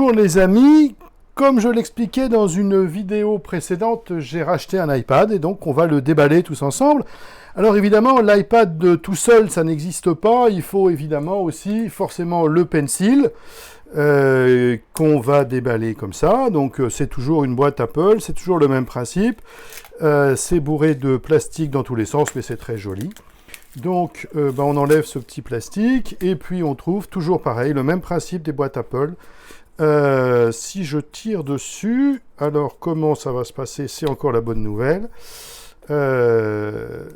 Bonjour les amis, comme je l'expliquais dans une vidéo précédente, j'ai racheté un iPad et donc on va le déballer tous ensemble. Alors évidemment, l'iPad tout seul, ça n'existe pas, il faut évidemment aussi forcément le Pencil qu'on va déballer comme ça. Donc c'est toujours une boîte Apple, c'est toujours le même principe. C'est bourré de plastique dans tous les sens, mais c'est très joli. Donc on enlève ce petit plastique et puis on trouve toujours pareil, le même principe des boîtes Apple. Si je tire dessus, alors comment ça va se passer? C'est encore la bonne nouvelle. Voilà,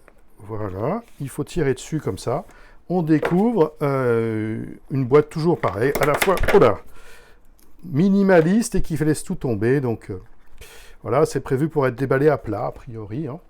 il faut tirer dessus comme ça. On découvre une boîte toujours pareille, à la fois minimaliste et qui laisse tout tomber. Donc voilà, c'est prévu pour être déballé à plat, a priori. Hein.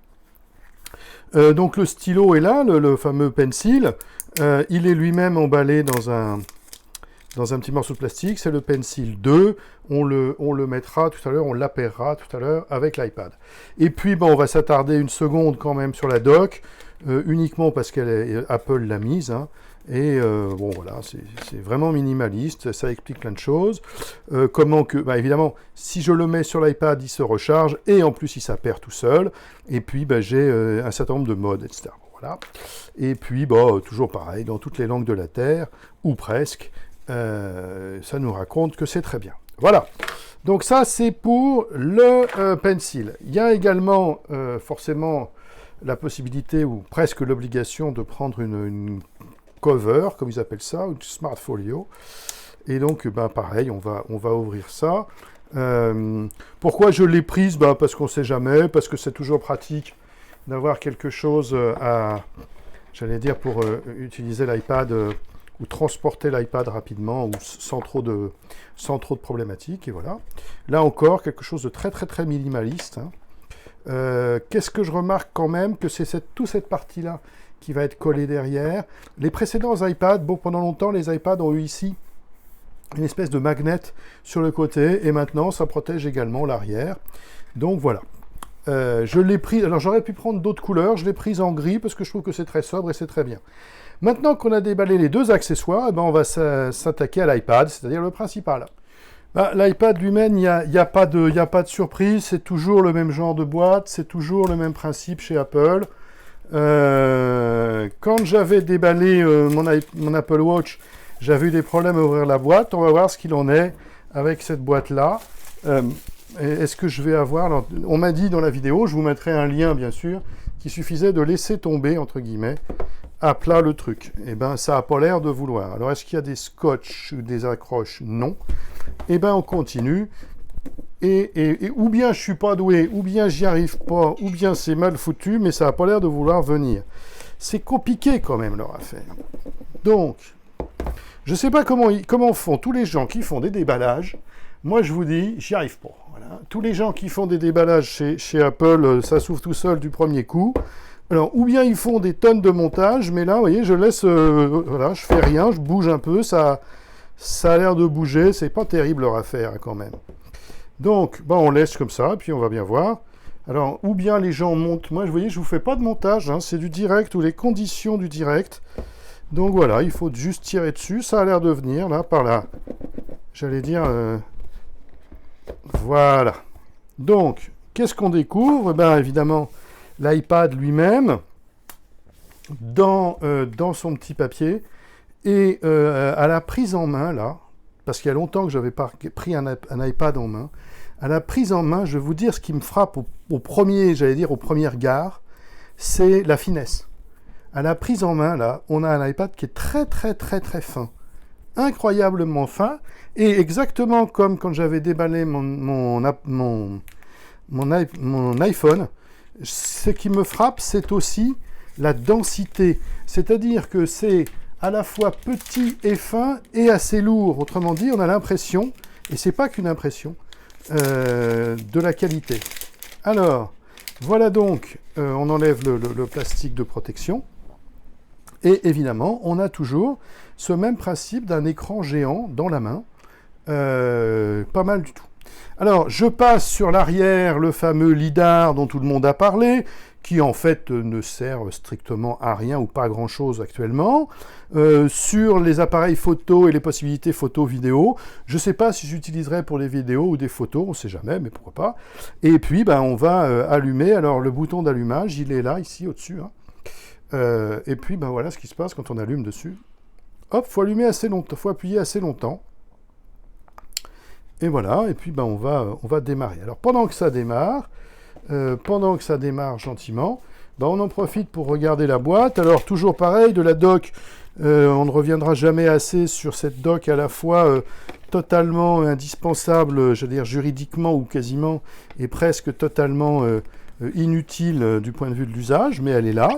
Donc le stylo est là, le fameux Pencil. Il est lui-même emballé dans un petit morceau de plastique. C'est le Pencil 2. On le mettra tout à l'heure, on l'appairera tout à l'heure avec l'iPad. Et puis, on va s'attarder une seconde quand même sur la dock, uniquement parce qu'Apple l'a mise. Hein. Et voilà, c'est vraiment minimaliste, ça explique plein de choses. Évidemment, si je le mets sur l'iPad, il se recharge, et en plus, il s'appaire tout seul. Et puis, j'ai un certain nombre de modes, etc. Voilà. Et puis, toujours pareil, dans toutes les langues de la Terre, ou presque, ça nous raconte que c'est très bien. Voilà. Donc ça, c'est pour le Pencil. Il y a également, forcément, la possibilité, ou presque l'obligation, de prendre une cover, comme ils appellent ça, ou Smart Folio. Et donc, pareil, on va ouvrir ça. Pourquoi je l'ai prise? Parce qu'on ne sait jamais, parce que c'est toujours pratique d'avoir quelque chose pour utiliser l'iPad, ou transporter l'iPad rapidement, ou sans trop de problématiques, et voilà. Là encore, quelque chose de très très très minimaliste. Hein. Qu'est-ce que je remarque quand même? Que c'est toute cette partie-là qui va être collée derrière. Les précédents iPads, pendant longtemps, les iPads ont eu ici une espèce de magnet sur le côté, et maintenant, ça protège également l'arrière. Donc voilà. Je l'ai pris, alors j'aurais pu prendre d'autres couleurs, je l'ai prise en gris, parce que je trouve que c'est très sobre et c'est très bien. Maintenant qu'on a déballé les deux accessoires, on va s'attaquer à l'iPad, c'est-à-dire le principal. L'iPad lui-même, il n'y a pas de surprise, c'est toujours le même genre de boîte, c'est toujours le même principe chez Apple. Quand j'avais déballé mon Apple Watch, j'avais eu des problèmes à ouvrir la boîte. On va voir ce qu'il en est avec cette boîte-là. Est-ce que je vais avoir... Alors, on m'a dit dans la vidéo, je vous mettrai un lien bien sûr, qu'il suffisait de laisser tomber, entre guillemets, à plat le truc. Ça n'a pas l'air de vouloir. Alors, est-ce qu'il y a des scotch ou des accroches? Non. On continue. Et ou bien je suis pas doué, ou bien j'y arrive pas, ou bien c'est mal foutu, mais ça n'a pas l'air de vouloir venir. C'est compliqué quand même leur affaire. Donc, je sais pas comment font tous les gens qui font des déballages. Moi, je vous dis, j'y arrive pas. Voilà. Tous les gens qui font des déballages chez Apple, ça s'ouvre tout seul du premier coup. Alors, ou bien ils font des tonnes de montage, mais là, vous voyez, je laisse, je fais rien, je bouge un peu, ça a l'air de bouger, c'est pas terrible leur affaire quand même. Donc, on laisse comme ça, puis on va bien voir. Alors, ou bien les gens montent, moi, vous voyez, je vous fais pas de montage, hein, c'est du direct, ou les conditions du direct. Donc voilà, il faut juste tirer dessus, ça a l'air de venir, là, par là. J'allais dire... Voilà. Donc, qu'est-ce qu'on découvre? Évidemment, l'iPad lui-même, dans son petit papier, et à la prise en main, là, parce qu'il y a longtemps que je n'avais pas pris un iPad en main, à la prise en main, je vais vous dire ce qui me frappe au premier regard, c'est la finesse. À la prise en main, là, on a un iPad qui est très très très très fin. Incroyablement fin, et exactement comme quand j'avais déballé mon iPhone, ce qui me frappe, c'est aussi la densité. C'est-à-dire que c'est à la fois petit et fin et assez lourd. Autrement dit, on a l'impression, et c'est pas qu'une impression, de la qualité. Alors, voilà donc, on enlève le plastique de protection. Et évidemment, on a toujours ce même principe d'un écran géant dans la main. Pas mal du tout. Alors, je passe sur l'arrière, le fameux lidar dont tout le monde a parlé, qui en fait ne sert strictement à rien ou pas à grand chose actuellement. Sur les appareils photo et les possibilités photo-vidéo, je ne sais pas si j'utiliserai pour les vidéos ou des photos, on ne sait jamais, mais pourquoi pas. Et puis on va allumer, alors le bouton d'allumage, il est là, ici au-dessus. Hein. Et puis voilà ce qui se passe quand on allume dessus. Hop, faut allumer assez longtemps, faut appuyer assez longtemps. Et voilà, et puis on va démarrer. Alors pendant que ça démarre gentiment, on en profite pour regarder la boîte. Alors toujours pareil, de la dock, on ne reviendra jamais assez sur cette dock à la fois totalement indispensable, je veux dire juridiquement ou quasiment, et presque totalement inutile du point de vue de l'usage, mais elle est là.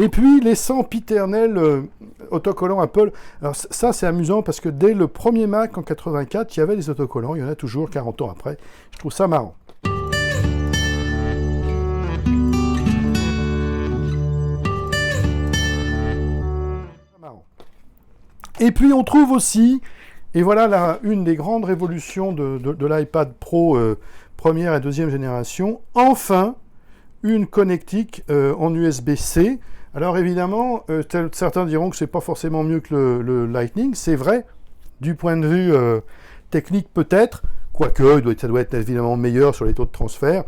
Et puis les sempiternels autocollants Apple. Alors ça c'est amusant parce que dès le premier Mac en 84, il y avait des autocollants, il y en a toujours 40 ans après. Je trouve ça marrant. Et puis on trouve aussi, et voilà une des grandes révolutions de l'iPad Pro première et deuxième génération, enfin une connectique en USB-C. Alors évidemment, certains diront que c'est pas forcément mieux que le Lightning, c'est vrai, du point de vue technique peut-être, quoique ça doit être évidemment meilleur sur les taux de transfert,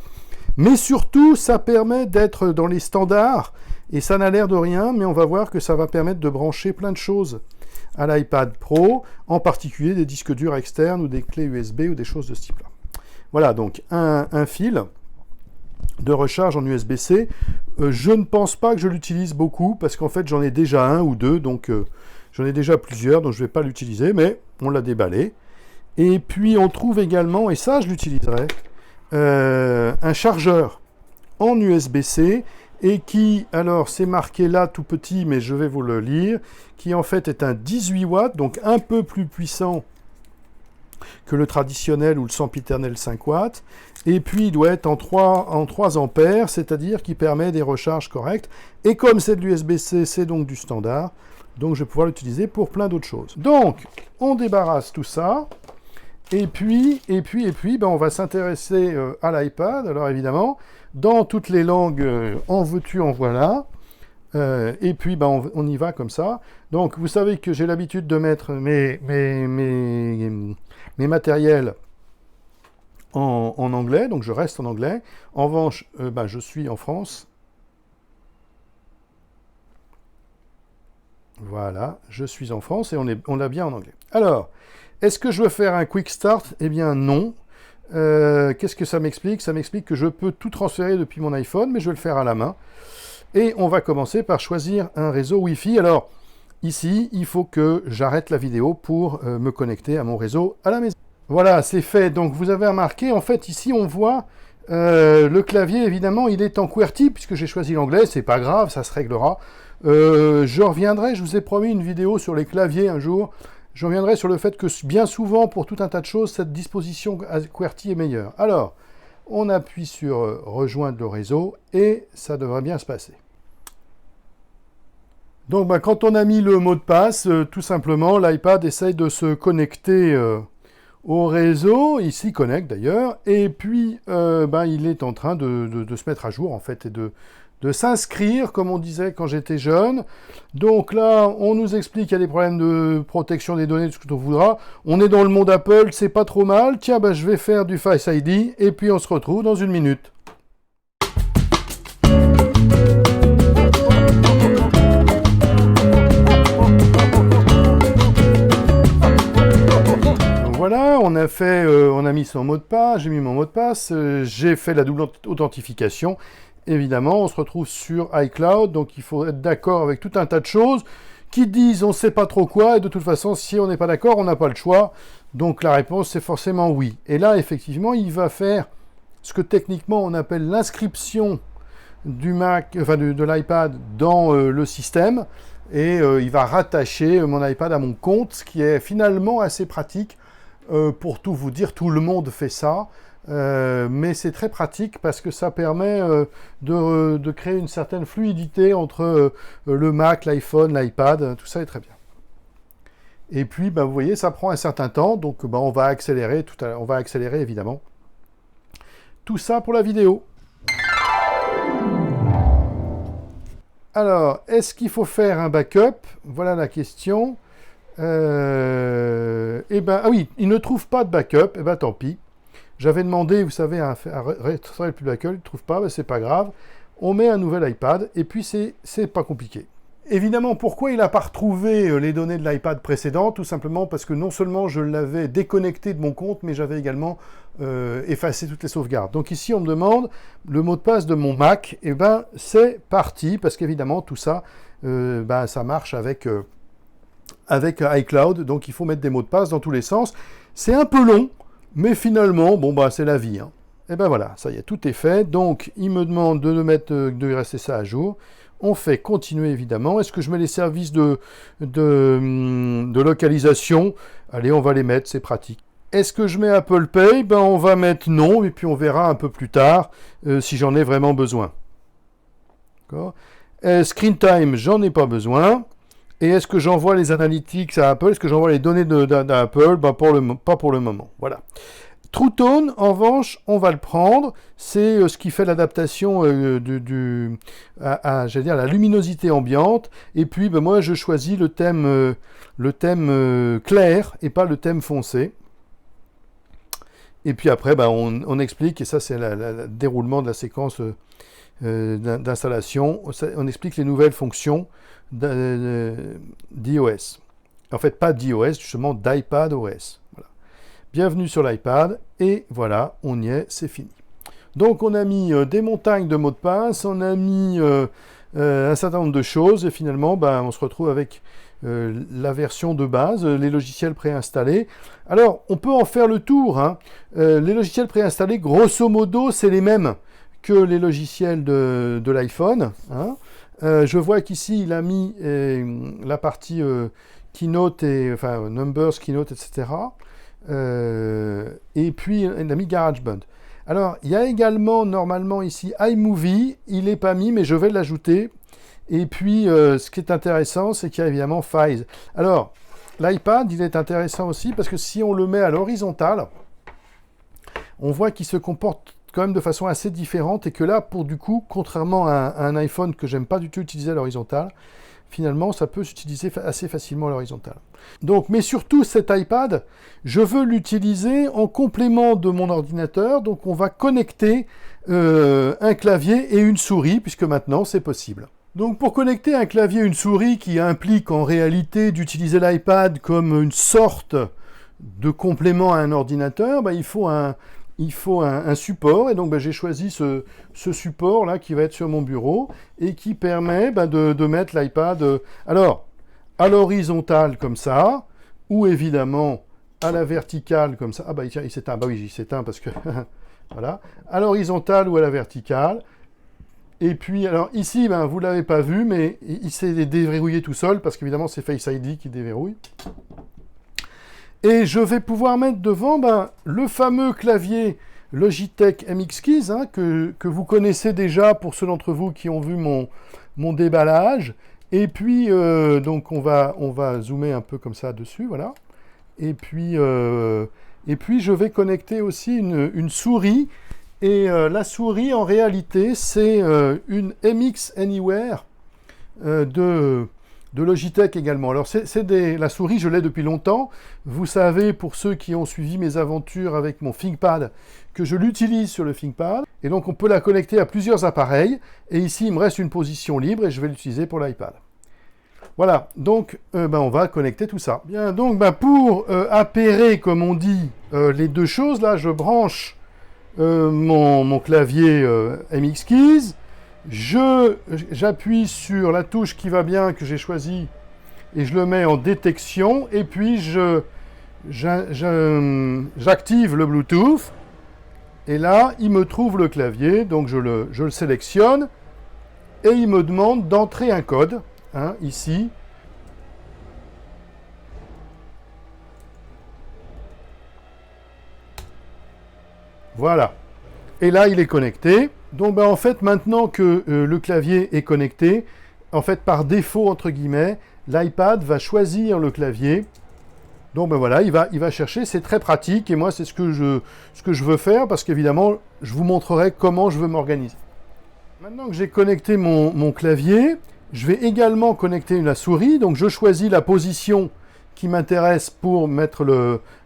mais surtout ça permet d'être dans les standards, et ça n'a l'air de rien, mais on va voir que ça va permettre de brancher plein de choses à l'iPad Pro, en particulier des disques durs externes ou des clés USB ou des choses de ce type-là. Voilà, donc un fil de recharge en USB-C. Je ne pense pas que je l'utilise beaucoup, parce qu'en fait j'en ai déjà un ou deux, donc j'en ai déjà plusieurs, donc je ne vais pas l'utiliser, mais on l'a déballé. Et puis on trouve également, et ça je l'utiliserai, un chargeur en USB-C, et qui, alors c'est marqué là tout petit, mais je vais vous le lire, qui en fait est un 18 watts, donc un peu plus puissant que le traditionnel ou le sempiternel 5 watts, et puis il doit être en 3 ampères, c'est-à-dire qui permet des recharges correctes, et comme c'est de l'USB-C, c'est donc du standard, donc je vais pouvoir l'utiliser pour plein d'autres choses. Donc, on débarrasse tout ça, et puis on va s'intéresser à l'iPad, alors évidemment, dans toutes les langues, en veux-tu, en voilà, et puis on y va comme ça. Donc vous savez que j'ai l'habitude de mettre mes matériels en anglais, donc je reste en anglais. En revanche, je suis en France. Voilà, je suis en France et on l'a bien en anglais. Alors, est-ce que je veux faire un quick start? Eh bien non. Qu'est-ce que ça m'explique? Ça m'explique que je peux tout transférer depuis mon iPhone, mais je vais le faire à la main. Et on va commencer par choisir un réseau Wi-Fi. Alors, ici, il faut que j'arrête la vidéo pour me connecter à mon réseau à la maison. Voilà, c'est fait. Donc, vous avez remarqué, en fait, ici, on voit le clavier, évidemment, il est en QWERTY, puisque j'ai choisi l'anglais. C'est pas grave, ça se réglera. Je reviendrai, je vous ai promis une vidéo sur les claviers un jour. Je reviendrai sur le fait que bien souvent, pour tout un tas de choses, cette disposition à QWERTY est meilleure. Alors, on appuie sur rejoindre le réseau et ça devrait bien se passer. Donc, quand on a mis le mot de passe, tout simplement, l'iPad essaye de se connecter au réseau. Il s'y connecte d'ailleurs. Et puis, il est en train de se mettre à jour, en fait, et de s'inscrire, comme on disait quand j'étais jeune. Donc là, on nous explique qu'il y a des problèmes de protection des données, tout ce que l'on voudra. On est dans le monde Apple, c'est pas trop mal. Tiens, je vais faire du Face ID, et puis on se retrouve dans une minute. Donc voilà, on a mis son mot de passe, j'ai mis mon mot de passe, j'ai fait la double authentification. Évidemment, on se retrouve sur iCloud, donc il faut être d'accord avec tout un tas de choses qui disent on ne sait pas trop quoi, et de toute façon, si on n'est pas d'accord, on n'a pas le choix. Donc la réponse, c'est forcément oui. Et là, effectivement, il va faire ce que techniquement on appelle l'inscription du Mac, enfin de l'iPad dans le système, et il va rattacher mon iPad à mon compte, ce qui est finalement assez pratique. Pour tout vous dire, tout le monde fait ça. Mais c'est très pratique parce que ça permet de créer une certaine fluidité entre le Mac, l'iPhone, l'iPad, tout ça est très bien. Et puis, ben, vous voyez, ça prend un certain temps, donc ben, on va accélérer évidemment. Tout ça pour la vidéo. Alors, est-ce qu'il faut faire un backup? Voilà la question. Eh ben, ah oui, il ne trouve pas de backup. Eh ben, tant pis. J'avais demandé, vous savez, à restaurer le plus backup, il ne trouve pas, ben, c'est pas grave. On met un nouvel iPad, et puis c'est pas compliqué. Évidemment, pourquoi il n'a pas retrouvé les données de l'iPad précédent? Tout simplement parce que non seulement je l'avais déconnecté de mon compte, mais j'avais également effacé toutes les sauvegardes. Donc ici, on me demande le mot de passe de mon Mac. Et ben, c'est parti, parce qu'évidemment, tout ça, ben, ça marche avec iCloud. Donc, il faut mettre des mots de passe dans tous les sens. C'est un peu long, mais finalement, bon, bah, c'est la vie. Hein. Et ben voilà, ça y est, tout est fait. Donc, il me demande de rester ça à jour. On fait continuer, évidemment. Est-ce que je mets les services de localisation? Allez, on va les mettre, c'est pratique. Est-ce que je mets Apple Pay? Ben, on va mettre non, et puis on verra un peu plus tard si j'en ai vraiment besoin. Screen Time, j'en ai pas besoin. Et est-ce que j'envoie les analytics à Apple? Est-ce que j'envoie les données d'Apple? Ben, pas pour le moment. Voilà. TrueTone, en revanche, on va le prendre. C'est ce qui fait l'adaptation à la luminosité ambiante. Et puis, ben, moi, je choisis le thème clair et pas le thème foncé. Et puis après, ben, on explique, et ça, c'est le déroulement de la séquence d'installation. On explique les nouvelles fonctions d'iOS. En fait, pas d'iOS, justement, d'iPadOS. Voilà. Bienvenue sur l'iPad, et voilà, on y est, c'est fini. Donc on a mis des montagnes de mots de passe, on a mis un certain nombre de choses, et finalement, ben, on se retrouve avec la version de base, les logiciels préinstallés. Alors, on peut en faire le tour. Hein. Les logiciels préinstallés, grosso modo, c'est les mêmes que les logiciels de l'iPhone. Hein. Je vois qu'ici, il a mis la partie Keynote, enfin Numbers, Keynote, etc. Et puis, il a mis GarageBand. Alors, il y a également, normalement, ici, iMovie. Il n'est pas mis, mais je vais l'ajouter. Et puis, ce qui est intéressant, c'est qu'il y a évidemment Files. Alors, l'iPad, il est intéressant aussi, parce que si on le met à l'horizontale, on voit qu'il se comporte quand même de façon assez différente, et que là, pour du coup, contrairement à un iPhone que j'aime pas du tout utiliser à l'horizontale, finalement, ça peut s'utiliser assez facilement à l'horizontale. Donc, mais surtout, cet iPad, je veux l'utiliser en complément de mon ordinateur, donc on va connecter un clavier et une souris, puisque maintenant, c'est possible. Donc, pour connecter un clavier et une souris qui implique en réalité d'utiliser l'iPad comme une sorte de complément à un ordinateur, ben, il faut un support, et donc ben, j'ai choisi ce support-là qui va être sur mon bureau, et qui permet ben, de mettre l'iPad alors à l'horizontale comme ça, ou évidemment à la verticale comme ça. Ah bah tiens, il s'éteint, bah oui, il s'éteint parce que voilà, à l'horizontale ou à la verticale. Et puis alors ici, ben, vous ne l'avez pas vu, mais il s'est déverrouillé tout seul, parce qu'évidemment c'est Face ID qui déverrouille. Et je vais pouvoir mettre devant ben, le fameux clavier Logitech MX Keys, hein, que vous connaissez déjà pour ceux d'entre vous qui ont vu mon déballage. Et puis, donc on va zoomer un peu comme ça dessus, voilà. Et puis je vais connecter aussi une souris. Et la souris, en réalité, c'est une MX Anywhere de Logitech également. Alors, la souris, je l'ai depuis longtemps. Vous savez, pour ceux qui ont suivi mes aventures avec mon ThinkPad, que je l'utilise sur le ThinkPad. Et donc, on peut la connecter à plusieurs appareils. Et ici, il me reste une position libre, et je vais l'utiliser pour l'iPad. Voilà, donc ben, on va connecter tout ça. Bien, donc ben, pour appairer, comme on dit, les deux choses, là, je branche mon clavier MX Keys. J'appuie sur la touche qui va bien, que j'ai choisie, et je le mets en détection, et puis j'active le Bluetooth, et là, il me trouve le clavier, donc je le sélectionne, et il me demande d'entrer un code, hein, ici. Voilà. Et là, il est connecté. Donc, ben, en fait, maintenant que le clavier est connecté, en fait, par défaut, entre guillemets, l'iPad va choisir le clavier Donc ben voilà, il va chercher, c'est très pratique, et moi c'est ce que je veux faire, parce qu'évidemment, je vous montrerai comment je veux m'organiser. Maintenant que j'ai connecté mon clavier, je vais également connecter la souris, donc je choisis la position qui m'intéresse pour mettre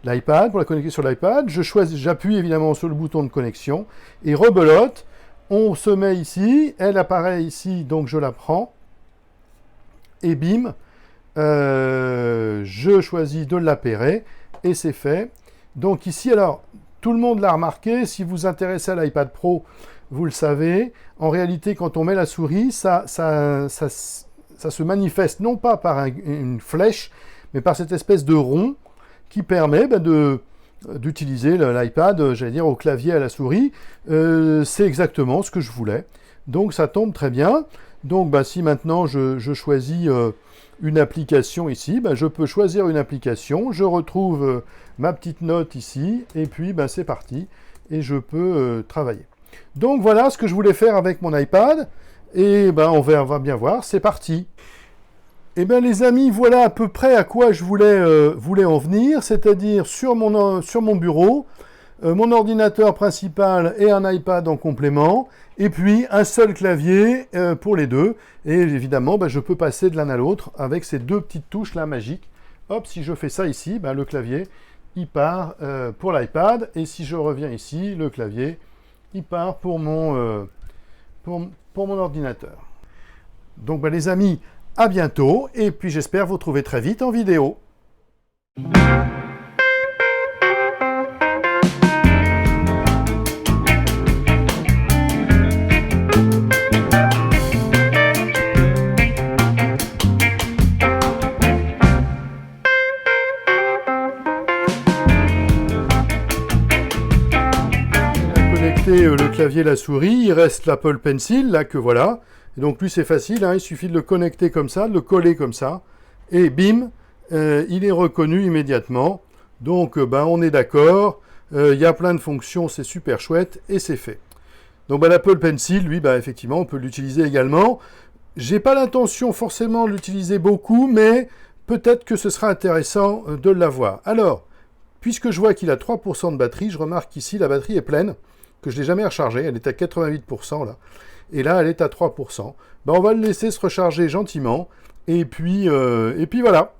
l'iPad, pour la connecter sur l'iPad. J'appuie évidemment sur le bouton de connexion et rebelote. On se met ici, elle apparaît ici, donc je la prends. Et bim, je choisis de l'appairer et c'est fait. Donc ici, alors, tout le monde l'a remarqué, si vous vous intéressez à l'iPad Pro, vous le savez, en réalité, quand on met la souris, ça se manifeste non pas par une flèche, mais par cette espèce de rond qui permet d'utiliser l'iPad, j'allais dire, au clavier à la souris. C'est exactement ce que je voulais. Donc ça tombe très bien. Donc si maintenant je choisis une application ici, je peux choisir une application, je retrouve ma petite note ici, et puis c'est parti, et je peux travailler. Donc voilà ce que je voulais faire avec mon iPad, et on va bien voir, c'est parti. Eh bien les amis, voilà à peu près à quoi je voulais en venir, c'est-à-dire sur mon bureau, mon ordinateur principal et un iPad en complément, et puis un seul clavier pour les deux. Et évidemment, je peux passer de l'un à l'autre avec ces deux petites touches là magiques. Hop, si je fais ça ici, le clavier, il part pour l'iPad, et si je reviens ici, le clavier, il part pour mon ordinateur. Donc les amis, à bientôt, et puis j'espère vous retrouver très vite en vidéo. Le clavier et la souris, il reste l'Apple Pencil, là que voilà. Et donc lui c'est facile, il suffit de le connecter comme ça, de le coller comme ça, et bim, il est reconnu immédiatement. Donc on est d'accord, il y a plein de fonctions, c'est super chouette, et c'est fait. Donc l'Apple Pencil, lui, effectivement, on peut l'utiliser également. J'ai pas l'intention forcément de l'utiliser beaucoup, mais peut-être que ce sera intéressant de l'avoir. Alors, puisque je vois qu'il a 3% de batterie, je remarque qu'ici la batterie est pleine, que je ne l'ai jamais rechargée, elle est à 88% là, et là elle est à 3%. On va le laisser se recharger gentiment, et puis voilà.